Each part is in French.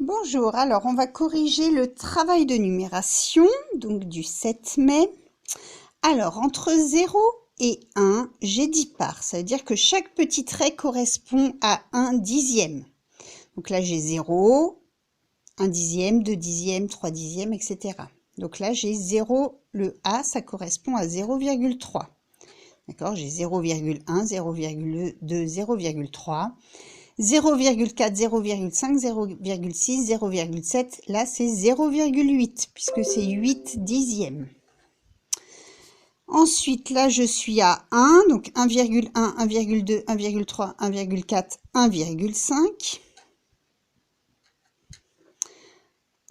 Bonjour, alors on va corriger le travail de numération, donc du 7 mai. Alors, entre 0 et 1, j'ai 10 parts. Ça veut dire que chaque petit trait correspond à 1 dixième. Donc là, j'ai 0, 1 dixième, 2 dixièmes, 3 dixièmes, etc. Donc là, j'ai 0, le A, ça correspond à 0,3. D'accord, j'ai 0,1, 0,2, 0,3. 0,4, 0,5, 0,6, 0,7, là c'est 0,8 puisque c'est 8 dixièmes. Ensuite, là je suis à 1, donc 1,1, 1,2, 1,3, 1,4, 1,5,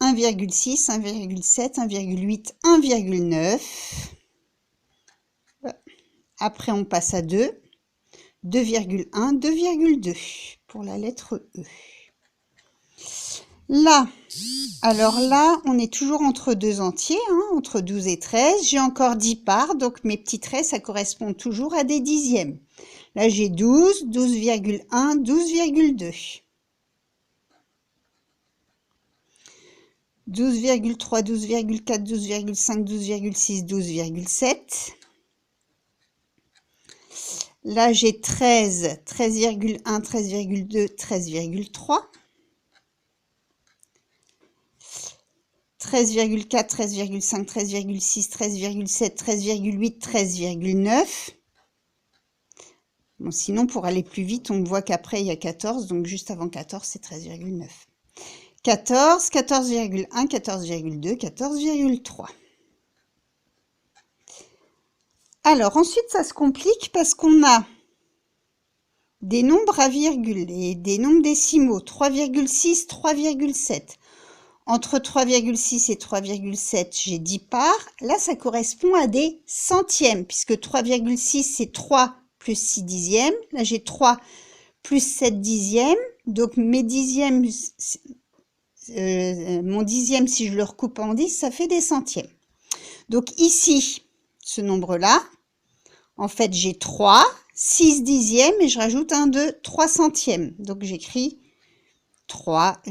1,6, 1,7, 1,8, 1,9. Après on passe à 2, 2,1, 2,2 pour la lettre E. Là, alors là, on est toujours entre deux entiers, entre 12 et 13. J'ai encore 10 parts, donc mes petits traits, ça correspond toujours à des dixièmes. Là, j'ai 12, 12,1, 12,2. 12,3, 12,4, 12,5, 12,6, 12,7. Là, j'ai 13, 13,1, 13,2, 13,3. 13,4, 13,5, 13,6, 13,7, 13,8, 13,9. Bon, sinon, pour aller plus vite, on voit qu'après, il y a 14, donc juste avant 14, c'est 13,9. 14, 14,1, 14,2, 14,3. Alors, ensuite, ça se complique parce qu'on a des nombres à virgule et des nombres décimaux, 3,6, 3,7. Entre 3,6 et 3,7, j'ai 10 parts. Là, ça correspond à des centièmes, puisque 3,6, c'est 3 plus 6 dixièmes. Là, j'ai 3 plus 7 dixièmes. Donc, mes dixièmes, mon dixième, si je le recoupe en 10, ça fait des centièmes. Donc, ici, ce nombre-là, en fait, j'ai 3, 6 dixièmes, et je rajoute un 2, 3 centièmes. Donc, j'écris 3,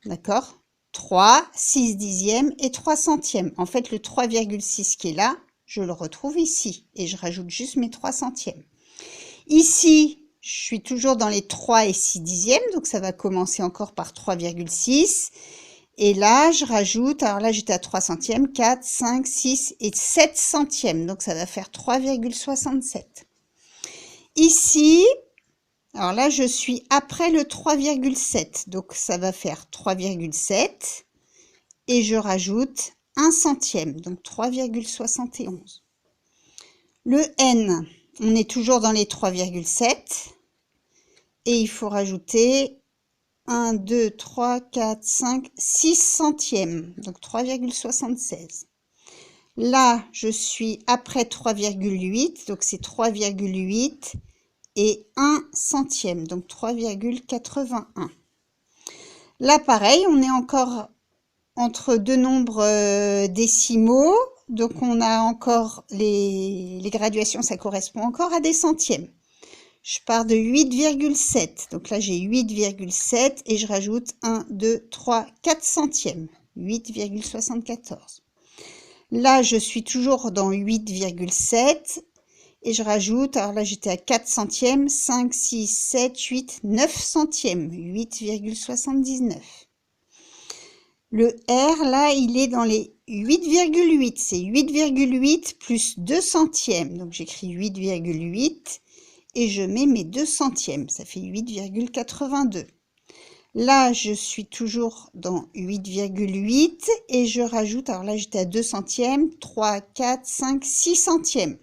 d'accord, 3, 6 dixièmes et 3 centièmes. En fait, le 3,6 qui est là, je le retrouve ici. Et je rajoute juste mes 3 centièmes. Ici, je suis toujours dans les 3 et 6 dixièmes. Donc, ça va commencer encore par 3,6. Et là, je rajoute, alors là, j'étais à 3 centièmes, 4, 5, 6 et 7 centièmes. Donc, ça va faire 3,67. Ici, alors là, je suis après le 3,7, donc ça va faire 3,7 et je rajoute 1 centième, donc 3,71. Le N, on est toujours dans les 3,7 et il faut rajouter 1, 2, 3, 4, 5, 6 centièmes, donc 3,76. Là, je suis après 3,8, donc c'est 3,8 et 1 centième, donc 3,81. Là, pareil, on est encore entre deux nombres décimaux, donc on a encore les graduations, ça correspond encore à des centièmes. Je pars de 8,7, donc là j'ai 8,7 et je rajoute 1, 2, 3, 4 centièmes, 8,74. Là, je suis toujours dans 8,7 et je rajoute, alors là j'étais à 4 centièmes, 5, 6, 7, 8, 9 centièmes, 8,79. Le R, là, il est dans les 8,8, c'est 8,8 plus 2 centièmes. Donc j'écris 8,8 et je mets mes 2 centièmes, ça fait 8,82. Là, je suis toujours dans 8,8 et je rajoute, alors là j'étais à 2 centièmes, 3, 4, 5, 6 centièmes.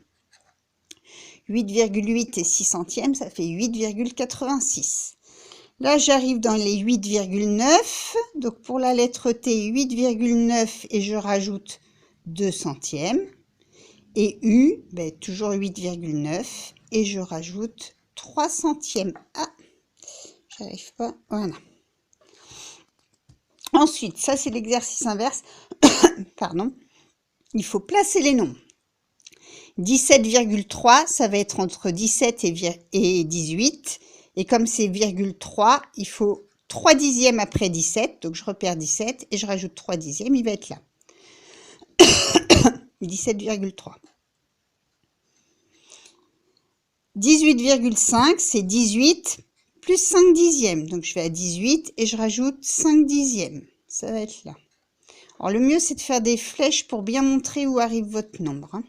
8,8 et 6 centièmes, ça fait 8,86. Là, j'arrive dans les 8,9. Donc, pour la lettre T, 8,9 et je rajoute 2 centièmes. Et U, ben, toujours 8,9 et je rajoute 3 centièmes. Ah, j'arrive pas. Voilà. Ensuite, ça, c'est l'exercice inverse. Pardon. Il faut placer les nombres. 17,3, ça va être entre 17 et 18. Et comme c'est virgule 3, il faut 3 dixièmes après 17, donc je repère 17 et je rajoute 3 dixièmes, il va être là. 17,3. 18,5, c'est 18 plus 5 dixièmes. Donc je vais à 18 et je rajoute 5 dixièmes. Ça va être là. Alors le mieux, c'est de faire des flèches pour bien montrer où arrive votre nombre.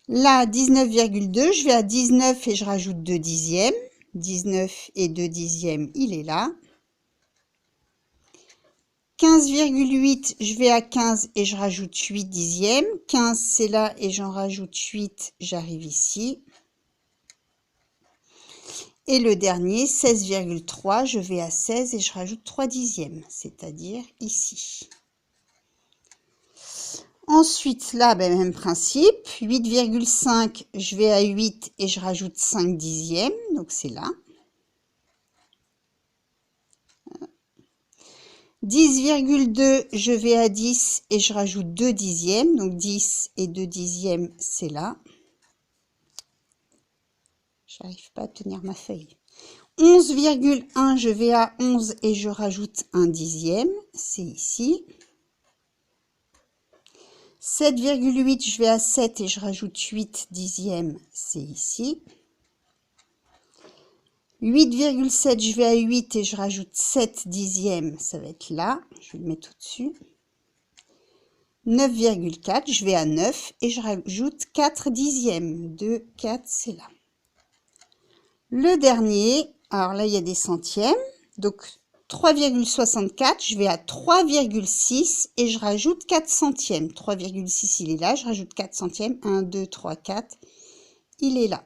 Là, 19,2, je vais à 19 et je rajoute 2 dixièmes. 19 et 2 dixièmes, il est là. 15,8, je vais à 15 et je rajoute 8 dixièmes. 15, c'est là et j'en rajoute 8, j'arrive ici. Et le dernier, 16,3, je vais à 16 et je rajoute 3 dixièmes, c'est-à-dire ici. Ensuite, là, ben, même principe, 8,5, je vais à 8 et je rajoute 5 dixièmes, donc c'est là. 10,2, je vais à 10 et je rajoute 2 dixièmes, donc 10 et 2 dixièmes, c'est là. J'arrive pas à tenir ma feuille. 11,1, je vais à 11 et je rajoute 1 dixième, c'est ici. 7,8, je vais à 7 et je rajoute 8 dixièmes, c'est ici. 8,7, je vais à 8 et je rajoute 7 dixièmes, ça va être là. Je vais le mettre au-dessus. 9,4, je vais à 9 et je rajoute 4 dixièmes. 2, 4, c'est là. Le dernier, alors là, il y a des centièmes. Donc, 3,64, je vais à 3,6 et je rajoute 4 centièmes. 3,6, il est là, je rajoute 4 centièmes. 1, 2, 3, 4, il est là.